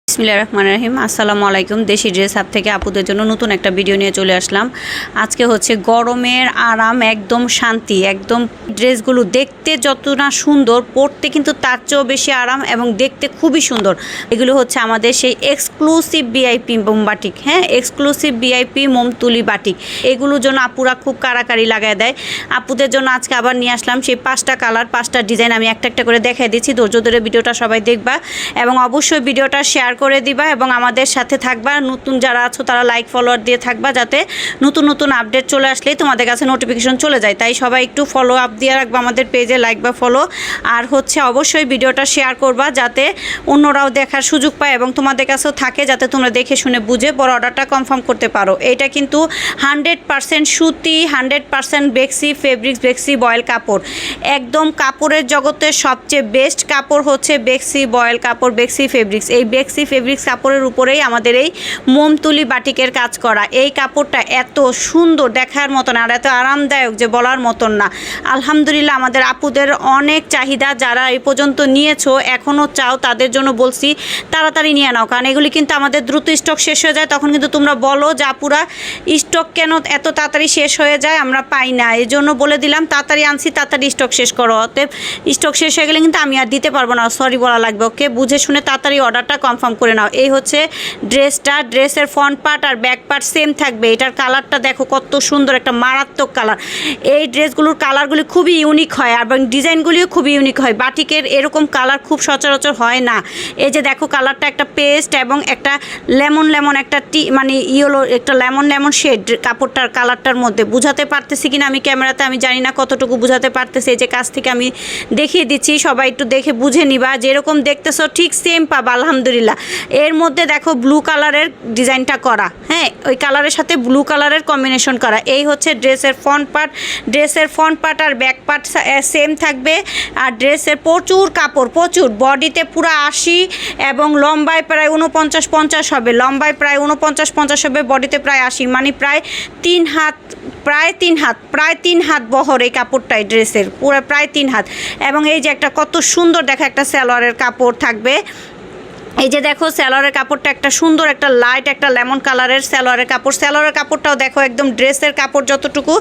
বিসমিল্লাহির রহমানির রহিম। আসসালামু আলাইকুম। দেশি ড্রেস হাব থেকে আপুদের জন্য নতুন একটা ভিডিও নিয়ে চলে আসলাম। আজকে হচ্ছে গরমের আরাম, একদম শান্তি, একদম ড্রেসগুলো দেখতে যত না সুন্দর, পরতে কিন্তু তার চেয়েও বেশি আরাম এবং দেখতে খুবই সুন্দর। এগুলো হচ্ছে আমাদের সেই এক্সক্লুসিভ ভিআইপি মোম বাটিক, হ্যাঁ, এক্সক্লুসিভ ভিআইপি মোম তুলি বাটিক। এগুলোর জন্য আপুরা খুব কাড়াকাড়ি লাগায় দেয়। আপুদের জন্য আজকে আবার নিয়ে আসলাম সেই 5টা কালার, 5টা ডিজাইন। আমি একটা একটা করে দেখাই দিচ্ছি, ধৈর্য ধরে ভিডিওটা সবাই দেখবা এবং অবশ্যই ভিডিওটা শেয়ার করে দিবা এবং আমাদের সাথে থাকবা। নতুন যারা আছো তারা লাইক ফলোয়ার দিয়ে থাকবা, যাতে নতুন নতুন আপডেট চলে আসলেই তোমাদের কাছে নোটিফিকেশন চলে যায়। তাই সবাই একটু ফলো আপ দিয়ে রাখবা আমাদের পেজে, লাইক বা ফলো। আর হচ্ছে অবশ্যই ভিডিওটা শেয়ার করবা যাতে অন্যরাও দেখার সুযোগ পায় এবং তোমাদের কাছেও থাকে, যাতে তোমরা দেখে শুনে বুঝে বড় অর্ডারটা কনফার্ম করতে পারো। এটা কিন্তু 100% সুতি, 100% বেক্সি ফেব্রিক্স, বেক্সি বয়েল কাপড়। একদম কাপড়ের জগতের সবচেয়ে বেস্ট কাপড় হচ্ছে বেক্সি বয়েল কাপড়, বেক্সি ফেব্রিক্স। এই বেক্সি ফেব্রিক্স কাপড়ের উপরেই আমাদের এই মোমতুলি বাটিকের কাজ করা। এই কাপড়টা এত সুন্দর, দেখার মতন আর এত আরামদায়ক যে বলার মতন না। আলহামদুলিল্লাহ, আমাদের আপুদের অনেক চাহিদা। যারা এই পর্যন্ত নিয়েছো, এখনও চাও, তাদের জন্য বলছি তাড়াতাড়ি নিয়ে নাও, কারণ এগুলি কিন্তু আমাদের দ্রুত স্টক শেষ হয়ে যায়। তখন কিন্তু তোমরা বলো যে আপুরা স্টক কেন এত তাড়াতাড়ি শেষ হয়ে যায়, আমরা পাই না। এই জন্য বলে দিলাম তাড়াতাড়ি আনছি, তাড়াতাড়ি স্টক শেষ করো। অতএব স্টক শেষ হয়ে গেলে কিন্তু আমি আর দিতে পারবো না, সরি বলা লাগবে। ওকে, বুঝে শুনে তাড়াতাড়ি অর্ডারটা কনফার্ম করে নাও। এই হচ্ছে ড্রেসটা, ড্রেসের ফ্রন্ট পার্ট আর ব্যাক পার্ট সেম থাকবে। এটার কালারটা দেখো কত সুন্দর, একটা মারাত্মক কালার। এই ড্রেসগুলোর কালারগুলি খুবই ইউনিক হয় এবং ডিজাইনগুলিও খুবই ইউনিক হয়। বাটিকের এরকম কালার খুব সচরাচর হয় না। এই যে দেখো কালারটা একটা পেস্ট এবং একটা লেমন লেমন, একটা মানে ইয়েলো, একটা লেমন লেমন শেড কাপড়টার কালারটার মধ্যে। বুঝাতে পারতেছি কিনা আমি ক্যামেরাতে আমি জানি না কতটুকু বুঝাতে পারতেছি। এই যে কাছ থেকে আমি দেখিয়ে দিচ্ছি, সবাই একটু দেখে বুঝে নিবা। যেরকম দেখতেছো ঠিক সেম পাবা আলহামদুলিল্লাহ। এর মধ্যে দেখো ব্লু কালারের ডিজাইনটা করা, হ্যাঁ, ওই কালারের সাথে ব্লু কালারের কম্বিনেশন করা। এই হচ্ছে ড্রেসের ফ্রন্ট পার্ট। ড্রেসের ফ্রন্ট পার্ট আর ব্যাক পার্ট সেম থাকবে। আর ড্রেসের প্রচুর কাপড়, প্রচুর, বডিতে পুরো 80 এবং লম্বায় প্রায় 49-50 হবে। লম্বায় প্রায় 49-50 হবে, বডিতে প্রায় 80, মানে প্রায় 3 হাত, প্রায় 3 হাত বহর এই কাপড়টাই ড্রেসের, পুরো প্রায় 3 হাত। এবং এই যে একটা কত সুন্দর দেখা একটা সালোয়ারের কাপড় থাকবে। এই যে দেখো সালোয়ারের কাপড়টা একটা সুন্দর, একটা লাইট, একটা লেমন কালারের সালোয়ারের কাপড়। সালোয়ারের কাপড়টাও দেখো একদম ড্রেসের কাপড় যতটুকু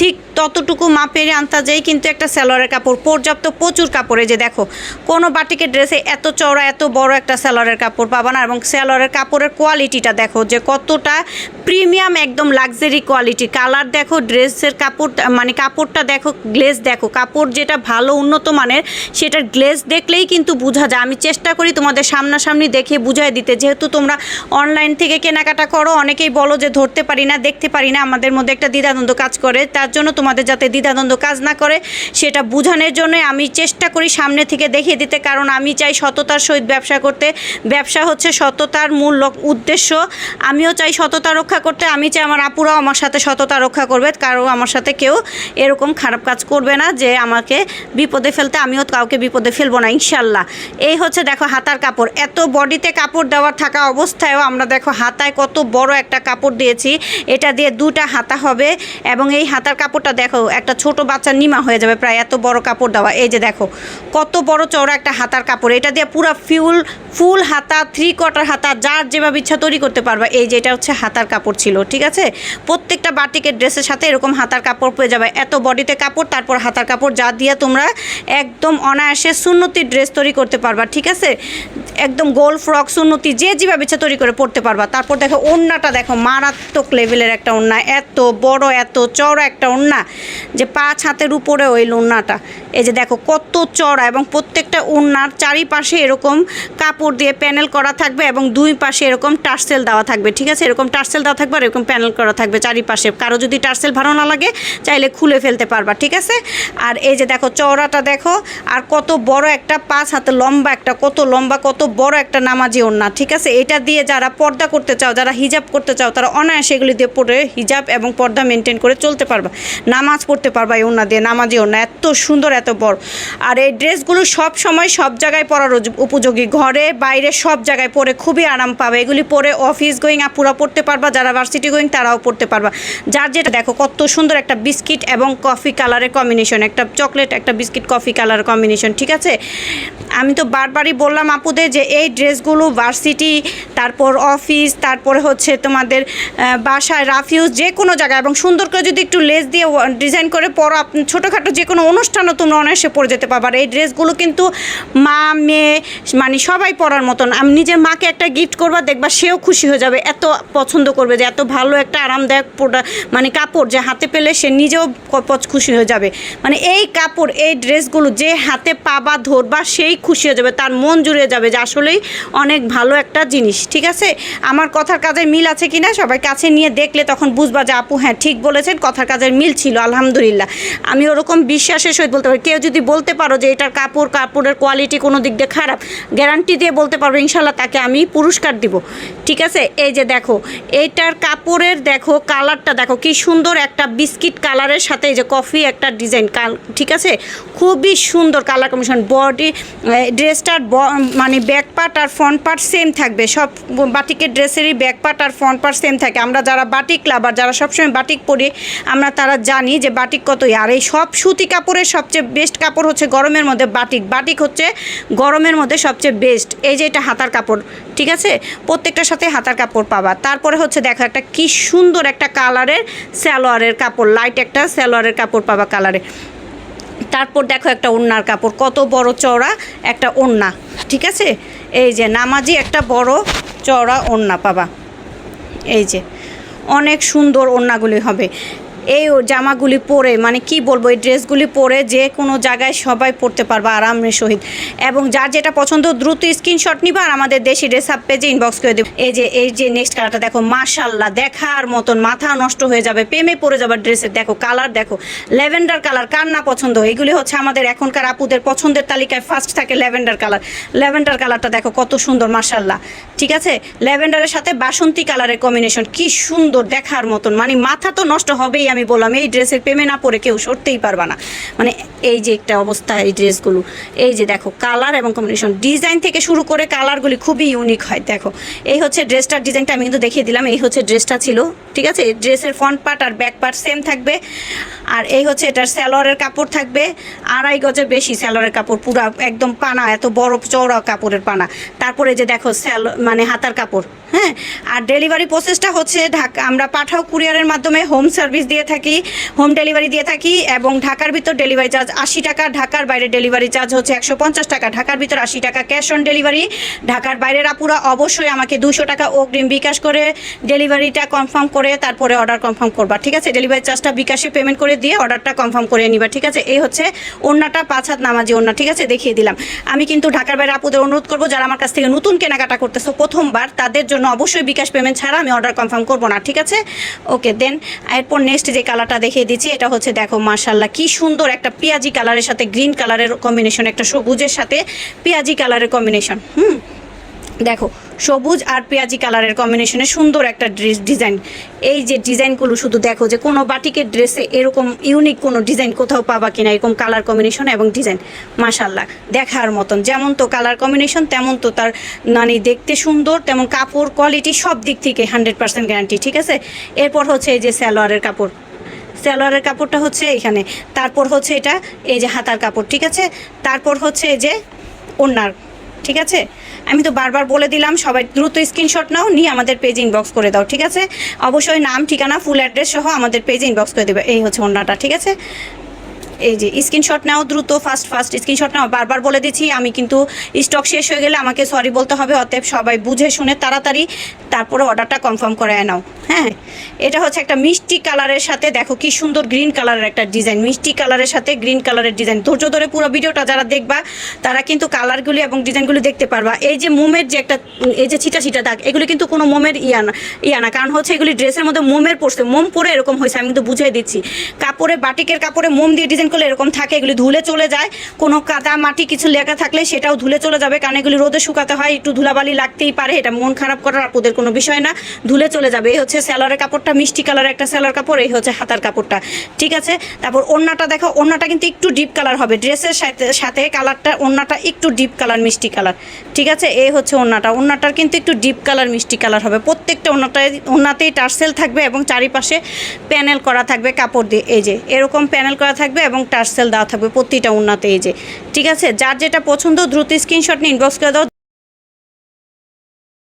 ঠিক ততটুকু মাপের আন্তাজেই কিন্তু একটা সালোয়ারের কাপড়, পর্যাপ্ত প্রচুর কাপড়। এই যে দেখো কোনো বাটিকের ড্রেসে এত চওড়া, এত বড় একটা সালোয়ারের কাপড় পাবা না। এবং সালোয়ারের কাপড়ের কোয়ালিটিটা দেখো যে কতটা প্রিমিয়াম, একদম লাক্সারি কোয়ালিটি। কালার দেখো, ড্রেসের কাপড় মানে কাপড়টা দেখো, গ্লেজ দেখো, কাপড় যেটা ভালো উন্নত মানের সেটার গ্লেজ দেখলেই কিন্তু বোঝা যায়। আমি চেষ্টা করি তোমাদের সামনাসামনি দেখে বুঝাই দিতে, যেহেতু তোমরা অনলাইন থেকে কেনাকাটা করো। অনেকেই বলো যে ধরতে পারি না, দেখতে পারি না, আমাদের মধ্যে একটা দ্বিধাদ্বন্দ্ব কাজ করে। তার জন্য তোমাদের যাতে দ্বিধাদ্বন্দ্ব কাজ না করে সেটা বোঝানোর জন্য আমি চেষ্টা করি সামনে থেকে দেখিয়ে দিতে, কারণ আমি চাই সততার সহিত ব্যবসা করতে। ব্যবসা হচ্ছে সততার মূল উদ্দেশ্য। আমিও চাই সততা রক্ষা করতে, আমি চাই আমার আপুরাও আমার সাথে সততা রক্ষা করবে, কারণ আমার সাথে কেউ এরকম খারাপ কাজ করবে না যে আমাকে বিপদে ফেলতে। আমিও কাউকে বিপদে ফেলবো না ইনশাল্লাহ। এই হচ্ছে দেখো হাতার কাপড়। এত বডিতে কাপড় দেওয়ার থাকা অবস্থায়ও আমরা দেখো হাতায় কত বড় একটা কাপড় দিয়েছি। এটা দিয়ে 2টা হাতা হবে এবং এই হাতার কাপড়টা দেখো একটা ছোট বাচ্চা নিমা হয়ে যাবে প্রায়, এত বড় কাপড় দেওয়া। এই যে দেখো কত বড় চওড়া একটা হাতার কাপড়। এটা দিয়ে পুরো ফুল হাতা, 3/4 হাতা, যার যেভাবে ইচ্ছা তৈরি করতে পারবা। এই যে এটা হচ্ছে হাতার কাপড় ছিল, ঠিক আছে। প্রত্যেকটা বাটিকের ড্রেসের সাথে এরকম হাতার কাপড় পেয়ে যাবে। এত বডিতে কাপড়, তারপর হাতার কাপড়, যা দিয়ে তোমরা একদম অনায়াসে সুন্নতি ড্রেস তৈরি করতে পারবা, ঠিক আছে। একদম গোল ফ্রক, সুন্নতি, যে যেভাবে ইচ্ছা তৈরি করে পড়তে পারবা। তারপর দেখো ওড়নাটা দেখো, মারাত্মক লেভেলের একটা ওড়না, এত বড়, এত চওড়া একটা ওড়না যে 5 হাতের উপরে ওই ওড়নাটা। এই যে দেখো কত চওড়া এবং প্রত্যেকটা ওড়নার চারিপাশে এরকম কাপড় দিয়ে প্যানেল করা থাকবে এবং 2 পাশে এরকম টার্সেল দেওয়া থাকবে, ঠিক আছে। এরকম টার্সেল দেওয়া থাকবে আর এরকম প্যানেল করা থাকবে চারিপাশে। কারো যদি টার্সেল ভালো না লাগে চাইলে খুলে ফেলতে পারবা, ঠিক আছে। আর এই যে দেখো চওড়াটা দেখো, আর কত বড় একটা 5 হাতের লম্বা, একটা কত লম্বা, কত বড় একটা নামাজি ওড়না, ঠিক আছে। এটা দিয়ে যারা পর্দা করতে চাও, যারা হিজাব করতে চাও, তারা অনায়াসে এগুলি দিয়ে পরে হিজাব এবং পর্দা মেনটেন করে চলতে পারবা, নামাজ পড়তে পারবা এই ওড়না দিয়ে, নামাজি ওড়না। এত সুন্দর, এত বড়। আর এই ড্রেসগুলো সব সময় সব জায়গায় পরার উপযোগী, ঘরে বাইরে সব জায়গায় পরে খুবই আরাম পাবে। এগুলি পরে অফিস গোয়িং আপুরা পড়তে পারবা, যারা ভার্সিটি গোয়িং তারাও পড়তে পারবা। যার যেটা দেখো কত সুন্দর একটা বিস্কিট এবং কফি কালারের কম্বিনেশন, একটা চকলেট একটা বিস্কিট কফি কালার কম্বিনেশন, ঠিক আছে। আমি তো বারবারই বললাম আপুদের যে এই ড্রেসগুলো ভার্সিটি, তারপর অফিস, তারপরে হচ্ছে তোমাদের বাসায় রাফিউজ, যে কোনো জায়গায়, এবং সুন্দর করে যদি একটু লেস দিয়ে ডিজাইন করে পরো, ছোটোখাটো যে কোনো অনুষ্ঠানও তোমরা অনায়াসে পরে যেতে পারবে। আর এই ড্রেসগুলো কিন্তু মা মেয়ে মানে সবাই পরার মতন। আমি নিজের মাকে একটা গিফট করবা, দেখবা সেও খুশি হয়ে যাবে, এত পছন্দ করবে যে এত ভালো একটা আরামদায়ক মানে কাপড় যে হাতে পেলে সে নিজেও খুশি হয়ে যাবে। মানে এই কাপড় এই ড্রেসগুলো যে হাতে পাবা ধরবা সেই খুশি হয়ে যাবে, তার মন জুড়ে যাবে যে আসলেই অনেক ভালো একটা জিনিস, ঠিক আছে। আমার কথার কাজের মিল আছে কিনা সবাই কাছে নিয়ে দেখলে তখন বুঝবা যে আপু হ্যাঁ ঠিক বলেছেন, কথার কাজের মিল ছিল, আলহামদুলিল্লাহ। আমি ওরকম বিশ্বাসের সহিত বলতে পারি। কেউ যদি বলতে পারো যে এটার কাপড়ের কোয়ালিটি কোনো দিক দিয়ে খারাপ, গ্যারান্টি দিয়ে বলতে পারবো ইনশাল্লাহ, তাকে আমি পুরস্কার দিব, ঠিক আছে। এই যে দেখো এইটার কাপড়ের দেখো কালারটা দেখো কি সুন্দর, একটা বিস্কিট কালারের সাথে এই যে কফি একটা ডিজাইন, ঠিক আছে, খুবই সুন্দর কালার কম্বিনেশন। বডি ড্রেসটার মানে ব্যাক পার্ট আর ফ্রন্ট পার্ট সেম থাকবে, সব বাটিকের ড্রেসেরই ব্যাক পার্ট আর ফ্রন্ট পার্ট সেম থাকে। আমরা যারা বাটিক লাভার, যারা সবসময় বাটিক পরি, আমরা তারা জানি যে বাটিক কতই। আর এই সব সুতি কাপড়ের সবচেয়ে বেস্ট কাপড় হচ্ছে গরমের মধ্যে বাটিক। বাটিক হচ্ছে গরমের মধ্যে সবচেয়ে বেস্ট। এই যে এটা হাতার কাপড়, ঠিক আছে, প্রত্যেকটার সাথে হাতার কাপড় পাবা। তারপরে হচ্ছে দেখো একটা কি সুন্দর একটা কালারের সালোয়ারের কাপড়, লাইট একটা সালোয়ারের কাপড় পাবা কালারে। তারপর দেখো একটা ওড়নার কাপড়, কত বড় চওড়া একটা ওড়না, ঠিক আছে। এই যে নামাজি একটা বড় চওড়া ওড়না পাবা। এই যে অনেক সুন্দর ওড়নাগুলি হবে। এই জামাগুলি পরে মানে কি বলবো, এই ড্রেসগুলি পরে যে কোনো জায়গায় সবাই পরতে পারবা আরামের সহিত। এবং যার যেটা পছন্দ দ্রুত স্ক্রিনশট নিবা আর আমাদের দেশি ড্রেস আপ পেজে ইনবক্স করে দেবো। এই যে নেক্সট কালারটা দেখো, মাশাল্লাহ দেখার মতন, মাথা নষ্ট হয়ে যাবে, প্রেমে পড়ে যাবে ড্রেসের। দেখো কালার দেখো, ল্যাভেন্ডার কালার, কার না পছন্দ। এগুলি হচ্ছে আমাদের এখনকার আপুদের পছন্দের তালিকায় ফার্স্ট থাকে ল্যাভেন্ডার কালার। ল্যাভেন্ডার কালারটা দেখো কত সুন্দর মাশাল্লাহ, ঠিক আছে। ল্যাভেন্ডারের সাথে বাসন্তী কালারের কম্বিনেশন কি সুন্দর দেখার মতন, মানে মাথা তো নষ্ট হবেই। আমি বললাম এই ড্রেসের প্রেমে না পরে কেউ সরতেই পারবা না। মানে এই যে একটা অবস্থা এই ড্রেসগুলো, এই যে দেখো কালার এবং কম্বিনেশন, ডিজাইন থেকে শুরু করে কালারগুলি খুবই ইউনিক হয়। দেখো এই হচ্ছে ড্রেসটার ডিজাইনটা আমি কিন্তু দেখিয়ে দিলাম। এই হচ্ছে ড্রেসটা ছিল, ঠিক আছে। ড্রেসের ফ্রন্ট পার্ট আর ব্যাক পার্ট সেম থাকবে। আর এই হচ্ছে এটার সালোয়ারের কাপড় থাকবে 2.5 গজের বেশি সালোয়ারের কাপড়, পুরা একদম পানা, এত বড় চওড়া কাপড়ের পানা। তারপরে যে দেখো মানে হাতার কাপড়, হ্যাঁ। আর ডেলিভারি প্রসেসটা হচ্ছে আমরা পাঠাও কুরিয়ারের মাধ্যমে হোম সার্ভিস দিয়ে থাকি, হোম ডেলিভারি দিয়ে থাকি। এবং ঢাকার ভিতর ডেলিভারি চার্জ 80 টাকা, ঢাকার বাইরে ডেলিভারি চার্জ হচ্ছে 150 টাকা। ঢাকার ভিতর 80 টাকা ক্যাশ অন ডেলিভারি। ঢাকার বাইরের আপুরা অবশ্যই আমাকে 200 টাকা অগ্রিম বিকাশ করে ডেলিভারিটা কনফার্ম করে তারপরে অর্ডার কনফার্ম করবা, ঠিক আছে। ডেলিভারি চার্জটা বিকাশে পেমেন্ট করে দিয়ে অর্ডারটা কনফার্ম করে নিবা, ঠিক আছে। এই হচ্ছে ওড়নাটা 5 হাত নামাজি ওড়না, ঠিক আছে, দেখিয়ে দিলাম। আমি কিন্তু ঢাকার বাইরে আপুদের অনুরোধ করবো, যারা আমার কাছ থেকে নতুন কেনাকাটা করতেছো প্রথমবার, তাদের জন্য অবশ্যই বিকাশ পেমেন্ট ছাড়া আমি অর্ডার কনফার্ম করবো না, ঠিক আছে। ওকে দেন এরপর নেক্সট যে কালারটা দেখিয়ে দিচ্ছি, এটা হচ্ছে দেখো মাশাল্লাহ কি সুন্দর একটা পেঁয়াজি কালারের সাথে গ্রিন কালারের কম্বিনেশন, একটা সবুজের সাথে পেঁয়াজি কালারের কম্বিনেশন। দেখো সবুজ আর পেঁয়াজি কালারের কম্বিনেশনে সুন্দর একটা ড্রেস ডিজাইন। এই যে ডিজাইনগুলো শুধু দেখো যে কোনো বাটিকের ড্রেসে এরকম ইউনিক কোনো ডিজাইন কোথাও পাবা কিনা, এরকম কালার কম্বিনেশন এবং ডিজাইন মাশাল্লাহ দেখার মতন। যেমন তো কালার কম্বিনেশন তেমন তো তার মানে দেখতে সুন্দর, তেমন কাপড় কোয়ালিটি সব দিক থেকে 100% গ্যারান্টি, ঠিক আছে। এরপর হচ্ছে এই যে সালোয়ারের কাপড়, সালোয়ারের কাপড়টা হচ্ছে এখানে। তারপর হচ্ছে এটা এই যে হাতার কাপড়, ঠিক আছে। তারপর হচ্ছে এই যে ওড়নার, ঠিক আছে। আমি তো বারবার বলে দিলাম, সবাই দ্রুত স্ক্রিনশট নাও, নিয়ে আমাদের পেজে ইনবক্স করে দাও, ঠিক আছে। অবশ্যই নাম ঠিকানা ফুল অ্যাড্রেস সহ আমাদের পেজে ইনবক্স করে দেবে। এই হচ্ছে ওড়নাটা, ঠিক আছে। এই যে স্ক্রিনশট নাও, দ্রুত ফাস্ট স্ক্রিনশট নাও। বারবার বলে দিচ্ছি, আমি কিন্তু স্টক শেষ হয়ে গেলে আমাকে সরি বলতে হবে, অতএব সবাই বুঝে শুনে তাড়াতাড়ি তারপরে অর্ডারটা কনফার্ম করে নাও, হ্যাঁ। এটা হচ্ছে একটা মিষ্টি কালারের সাথে দেখো কি সুন্দর গ্রিন কালারের একটা ডিজাইন, মিষ্টি কালারের সাথে গ্রিন কালারের ডিজাইন। ধৈর্য ধরে পুরো ভিডিওটা যারা দেখবা তারা কিন্তু কালারগুলি এবং ডিজাইনগুলি দেখতে পারবা। এই যে মোমের যে একটা এই যে ছিটা ছিটা দাগ, এগুলি কিন্তু কোনো মোমের ইয়া না, কারণ হচ্ছে এগুলি ড্রেসের মধ্যে মোমের পড়ছে, মোম পরে এরকম হয়েছে। আমি কিন্তু বুঝিয়ে দিচ্ছি, কাপড়ে বাটিকের কাপড়ে মোম দিয়ে ডিজাইন করলে এরকম থাকে, এগুলি ধুলে চলে যায়। কোনো কাদা মাটি কিছু লেখা থাকলে সেটাও ধুলে চলে যাবে, কারণ এগুলি রোদে শুকাতে হয়, একটু ধুলাবালি লাগতেই পারে। এটা মন খারাপ করার আপুদের কোনো বিষয় না, ধুলে চলে যাবে। এই হচ্ছে স্যালোয়ারের কাপড়টা, মিষ্টি কালারের একটা স্যালোয়ার কাপড়। এই হচ্ছে হাতার কাপড়টা, ঠিক আছে। তারপর ওড়নাটা দেখো, ওড়নাটা কিন্তু একটু ডিপ কালার হবে, ড্রেসের সাথে সাথে কালারটা, ওড়নাটা একটু ডিপ কালার মিষ্টি কালার, ঠিক আছে। এই হচ্ছে ওড়নাটার কিন্তু একটু ডিপ কালার মিষ্টি কালার হবে। প্রত্যেকটা ওড়নাতেই টার্সেল থাকবে এবং চারিপাশে প্যানেল করা থাকবে কাপড় দিয়ে, এই যে এরকম প্যানেল করা থাকবে এবং টার্সেল দেওয়া থাকবে প্রতিটা ওড়নাতে, এই যে, ঠিক আছে। যার যেটা পছন্দ দ্রুত স্ক্রিনশট নিয়ে ইনবক্স করে দাও।